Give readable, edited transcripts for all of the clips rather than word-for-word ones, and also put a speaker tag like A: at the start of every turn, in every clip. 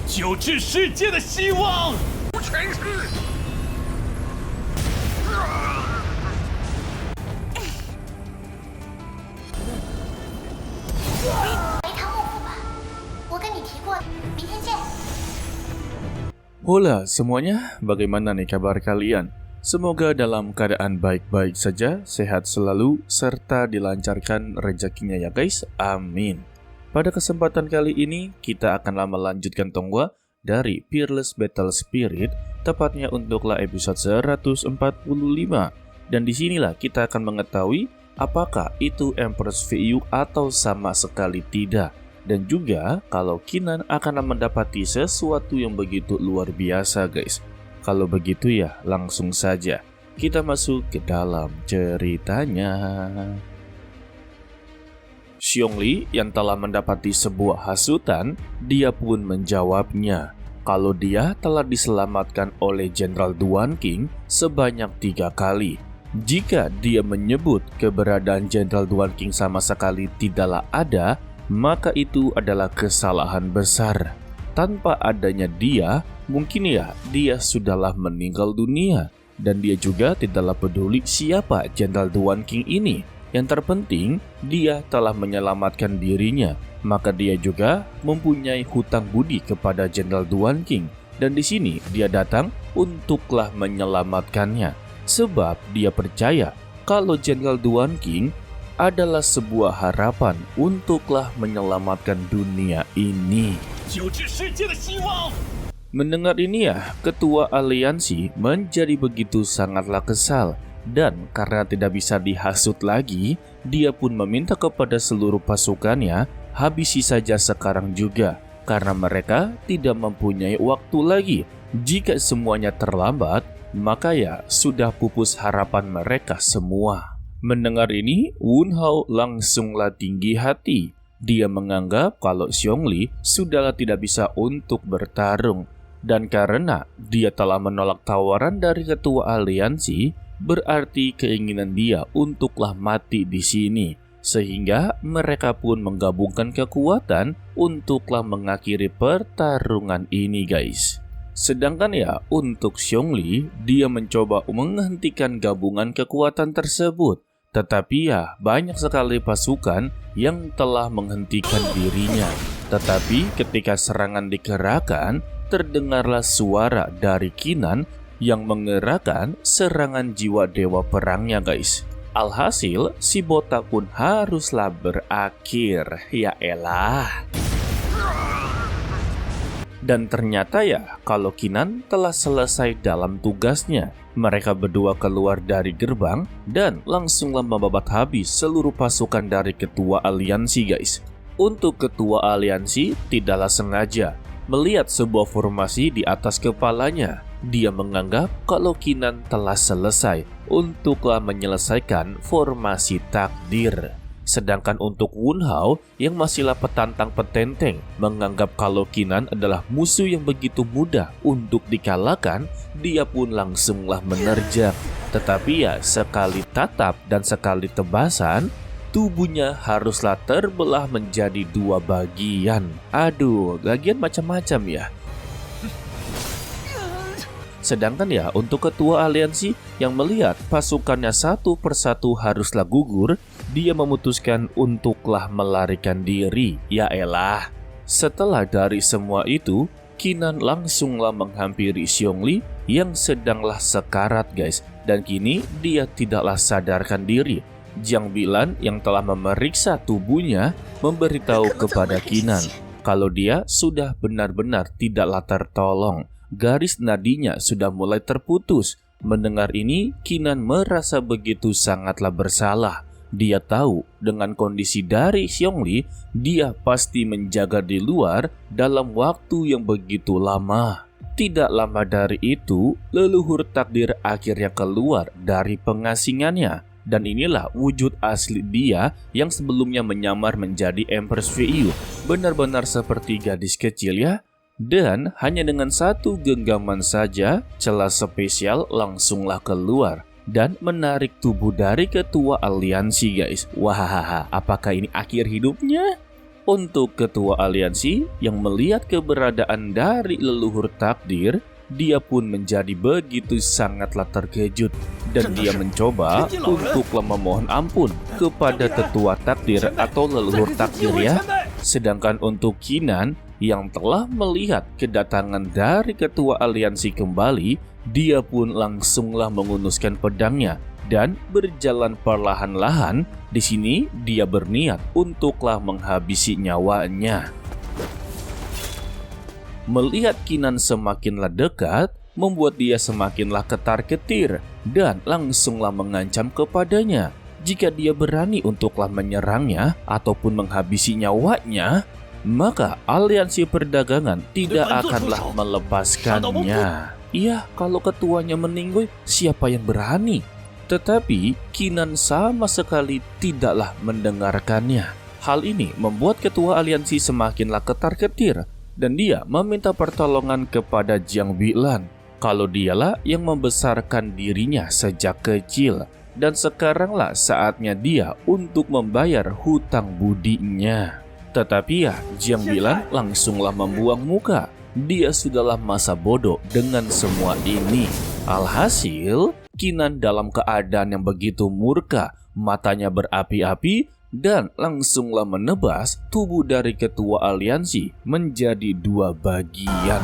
A: 救治世界的希望。
B: 全是。
C: 没他幕府吧？我跟你提过，明天见。
D: Hola semuanya, bagaimana nih kabar kalian? Semoga dalam keadaan baik-baik saja, sehat selalu, serta dilancarkan rezekinya ya guys, amin. Pada kesempatan kali ini, kita akan melanjutkan tongwa dari Fearless Battle Spirit, tepatnya untuklah episode 145. Dan disinilah kita akan mengetahui apakah itu Empress VU atau sama sekali tidak. Dan juga kalau Keenan akan mendapati sesuatu yang begitu luar biasa guys. Kalau begitu ya langsung saja kita masuk ke dalam ceritanya. Xiongli yang telah mendapati sebuah hasutan, dia pun menjawabnya kalau dia telah diselamatkan oleh Jenderal Duan Qing sebanyak 3 kali. Jika dia menyebut keberadaan Jenderal Duan Qing sama sekali tidaklah ada, maka itu adalah kesalahan besar. Tanpa adanya dia, mungkin ya dia sudahlah meninggal dunia. Dan dia juga tidaklah peduli siapa Jenderal Duan Qing ini. Yang terpenting, dia telah menyelamatkan dirinya. Maka dia juga mempunyai hutang budi kepada Jenderal Duan Qing. Dan di sini dia datang untuklah menyelamatkannya. Sebab dia percaya kalau Jenderal Duan Qing adalah sebuah harapan untuklah menyelamatkan dunia ini. Mendengar ini ya, ketua aliansi menjadi begitu sangatlah kesal. Dan karena tidak bisa dihasut lagi, dia pun meminta kepada seluruh pasukannya habisi saja sekarang juga. Karena mereka tidak mempunyai waktu lagi. Jika semuanya terlambat, maka ya sudah pupus harapan mereka semua. Mendengar ini, Wen Hao langsunglah tinggi hati. Dia menganggap kalau Xiongli sudahlah tidak bisa untuk bertarung. Dan karena dia telah menolak tawaran dari ketua aliansi, berarti keinginan dia untuklah mati di sini. Sehingga mereka pun menggabungkan kekuatan untuklah mengakhiri pertarungan ini guys. Sedangkan ya untuk Xiongli, dia mencoba menghentikan gabungan kekuatan tersebut. Tetapi ya banyak sekali pasukan yang telah menghentikan dirinya. Tetapi ketika serangan dikerahkan, terdengarlah suara dari Keenan yang mengerahkan serangan jiwa dewa perangnya guys. Alhasil si botak pun haruslah berakhir. Ya elah. Dan ternyata ya kalau Keenan telah selesai dalam tugasnya. Mereka berdua keluar dari gerbang dan langsunglah membabat habis seluruh pasukan dari ketua aliansi guys. Untuk ketua aliansi tidaklah sengaja melihat sebuah formasi di atas kepalanya. Dia menganggap kalau Keenan telah selesai untuklah menyelesaikan formasi takdir. Sedangkan untuk Wen Hao yang masihlah petantang petenteng menganggap kalau Keenan adalah musuh yang begitu mudah untuk dikalahkan, dia pun langsunglah menerjang. Tetapi ya sekali tatap dan sekali tebasan, tubuhnya haruslah terbelah menjadi 2 bagian. Aduh, bagian macam-macam ya. Sedangkan ya untuk ketua aliansi yang melihat pasukannya satu persatu haruslah gugur, dia memutuskan untuklah melarikan diri. Ya elah. Setelah dari semua itu, Keenan langsunglah menghampiri Xiongli yang sedanglah sekarat guys. Dan kini dia tidaklah sadarkan diri. Jiang Bilan yang telah memeriksa tubuhnya memberitahu kepada Keenan kalau dia sudah benar-benar tidaklah tertolong. Garis nadinya sudah mulai terputus. Mendengar ini, Keenan merasa begitu sangatlah bersalah. Dia tahu dengan kondisi dari Xiongli, dia pasti menjaga di luar dalam waktu yang begitu lama. Tidak lama dari itu, leluhur takdir akhirnya keluar dari pengasingannya. Dan inilah wujud asli dia yang sebelumnya menyamar menjadi Empress VU. Benar-benar seperti gadis kecil ya. Dan hanya dengan satu genggaman saja, celah spesial langsunglah keluar dan menarik tubuh dari ketua aliansi guys. Wah, apakah ini akhir hidupnya? Untuk ketua aliansi yang melihat keberadaan dari leluhur takdir, dia pun menjadi begitu sangatlah terkejut dan dia mencoba untuklah memohon ampun kepada tetua takdir atau leluhur takdir ya. Sedangkan untuk Kinan yang telah melihat kedatangan dari ketua aliansi kembali, dia pun langsunglah mengunuskan pedangnya dan berjalan perlahan-lahan. Di sini dia berniat untuklah menghabisi nyawanya. Melihat Kinan semakinlah dekat, membuat dia semakinlah ketar-ketir dan langsunglah mengancam kepadanya. Jika dia berani untuklah menyerangnya ataupun menghabisi nyawanya, maka aliansi perdagangan tidak akanlah melepaskannya. Iya, kalau ketuanya meninggal, siapa yang berani? Tetapi Kinan sama sekali tidaklah mendengarkannya. Hal ini membuat ketua aliansi semakinlah ketar-ketir dan dia meminta pertolongan kepada Jiang Bilan. Kalau dialah yang membesarkan dirinya sejak kecil dan sekaranglah saatnya dia untuk membayar hutang budinya. Tetapi ya, Jiang Bilan langsunglah membuang muka. Dia sudahlah masa bodoh dengan semua ini. Alhasil, Kinan dalam keadaan yang begitu murka, matanya berapi-api dan langsunglah menebas tubuh dari ketua aliansi menjadi 2 bagian.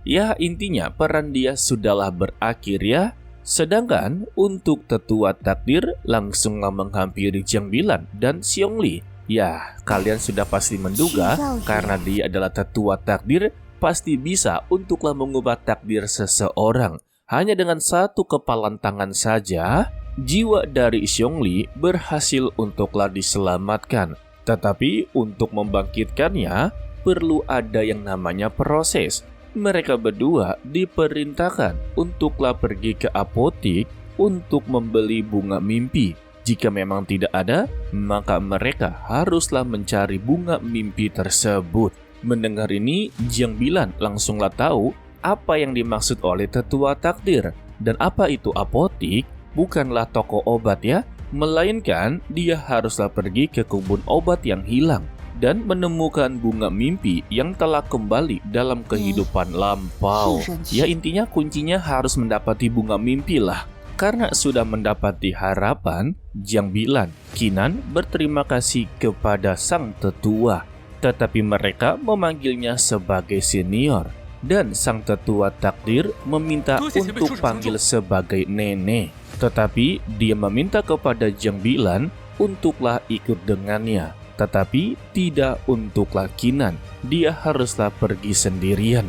D: Ya, intinya peran dia sudahlah berakhir ya. Sedangkan untuk tetua takdir langsunglah menghampiri Jiang Bilan dan Xiong Li. Ya, kalian sudah pasti menduga karena dia adalah tetua takdir, pasti bisa untuklah mengubah takdir seseorang. Hanya dengan satu kepalan tangan saja, jiwa dari Xiong Li berhasil untuklah diselamatkan. Tetapi untuk membangkitkannya, perlu ada yang namanya proses. Mereka berdua diperintahkan untuklah pergi ke apotik untuk membeli bunga mimpi. Jika memang tidak ada, maka mereka haruslah mencari bunga mimpi tersebut. Mendengar ini, Jiang Bilan langsunglah tahu apa yang dimaksud oleh tetua takdir. Dan apa itu apotik? Bukanlah toko obat ya, melainkan dia haruslah pergi ke kebun obat yang hilang dan menemukan bunga mimpi yang telah kembali dalam kehidupan lampau. Ya, intinya kuncinya harus mendapati bunga mimpi lah. Karena sudah mendapati harapan, Jiang Bilan, Kinan berterima kasih kepada sang tetua. Tetapi mereka memanggilnya sebagai senior. Dan sang tetua takdir meminta untuk panggil sebagai nenek. Tetapi dia meminta kepada Jiang Bilan untuklah ikut dengannya. Tetapi tidak untuklah Kinan. Dia haruslah pergi sendirian.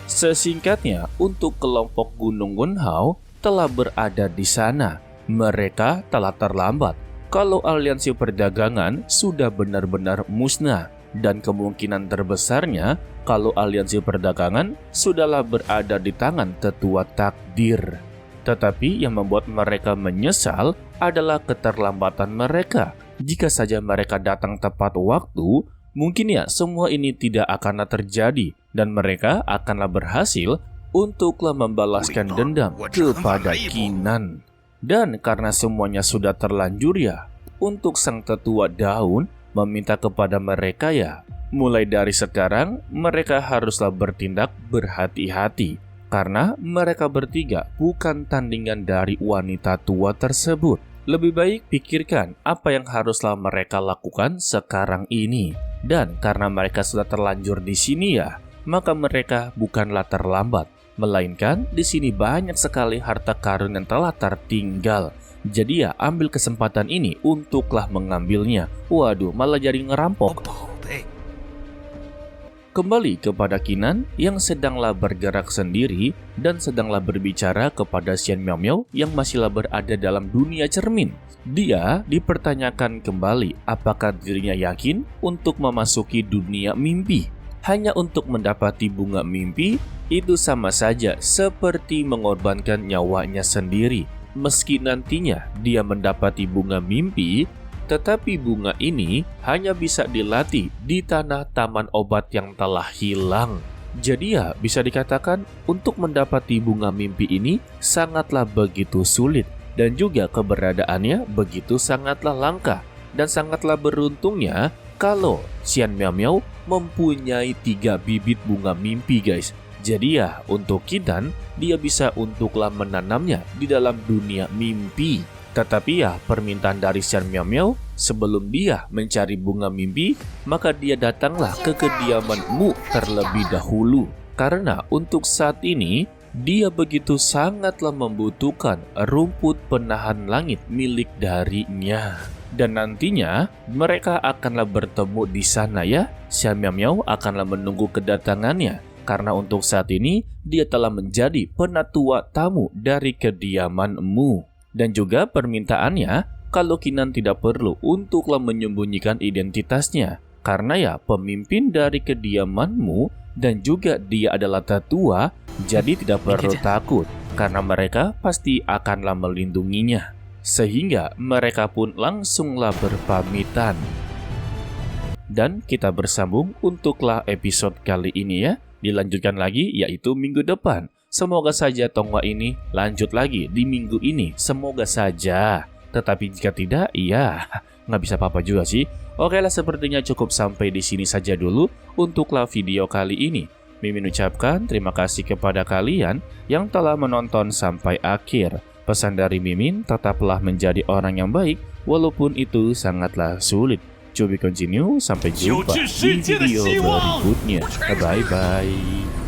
D: Sesingkatnya, untuk kelompok Gunung Wenhao telah berada di sana. Mereka telah terlambat kalau aliansi perdagangan sudah benar-benar musnah. Dan kemungkinan terbesarnya kalau aliansi perdagangan sudahlah berada di tangan tetua takdir. Tetapi yang membuat mereka menyesal adalah keterlambatan mereka. Jika saja mereka datang tepat waktu, mungkin ya semua ini tidak akanlah terjadi dan mereka akanlah berhasil untuklah membalaskan dendam kepada Kinan. Dan karena semuanya sudah terlanjur ya, untuk sang tetua daun meminta kepada mereka ya, mulai dari sekarang mereka haruslah bertindak berhati-hati. Karena mereka bertiga bukan tandingan dari wanita tua tersebut. Lebih baik pikirkan apa yang haruslah mereka lakukan sekarang ini. Dan karena mereka sudah terlanjur di sini ya, maka mereka bukanlah terlambat, melainkan di sini banyak sekali harta karun yang telah tertinggal. Jadi ya ambil kesempatan ini untuklah mengambilnya. Waduh, malah jadi ngerampok. Kembali kepada Kinan yang sedanglah bergerak sendiri dan sedanglah berbicara kepada Xian Miao yang masihlah berada dalam dunia cermin. Dia dipertanyakan kembali apakah dirinya yakin untuk memasuki dunia mimpi. Hanya untuk mendapati bunga mimpi itu sama saja seperti mengorbankan nyawanya sendiri. Meski nantinya dia mendapati bunga mimpi, tetapi bunga ini hanya bisa dilatih di tanah taman obat yang telah hilang. Jadi ya bisa dikatakan untuk mendapati bunga mimpi ini sangatlah begitu sulit dan juga keberadaannya begitu sangatlah langka. Dan sangatlah beruntungnya kalau Xian Miao Miao mempunyai 3 bibit bunga mimpi guys. Jadi ya untuk Kinan dia bisa untuklah menanamnya di dalam dunia mimpi. Tetapi ya permintaan dari Xian Miao Miao sebelum dia mencari bunga mimpi, maka dia datanglah ke kediaman Mu terlebih dahulu. Karena untuk saat ini dia begitu sangatlah membutuhkan rumput penahan langit milik darinya. Dan nantinya mereka akanlah bertemu di sana ya. Xian Miao Miao akanlah menunggu kedatangannya. Karena untuk saat ini dia telah menjadi penatua tamu dari kediaman Mu. Dan juga permintaannya kalau Kinan tidak perlu untuklah menyembunyikan identitasnya. Karena ya pemimpin dari kediaman Mu dan juga dia adalah tetua, jadi tidak perlu takut karena mereka pasti akanlah melindunginya. Sehingga mereka pun langsunglah berpamitan. Dan kita bersambung untuklah episode kali ini ya. Dilanjutkan lagi yaitu minggu depan. Semoga saja Tonghua ini lanjut lagi di minggu ini. Semoga saja. Tetapi jika tidak, ya nggak bisa apa-apa juga sih. Oke lah, sepertinya cukup sampai di sini saja dulu untuklah video kali ini. Mimin ucapkan terima kasih kepada kalian yang telah menonton sampai akhir. Pesan dari Mimin, tetaplah menjadi orang yang baik walaupun itu sangatlah sulit. To be continue, sampai jumpa di video berikutnya. Bye-bye.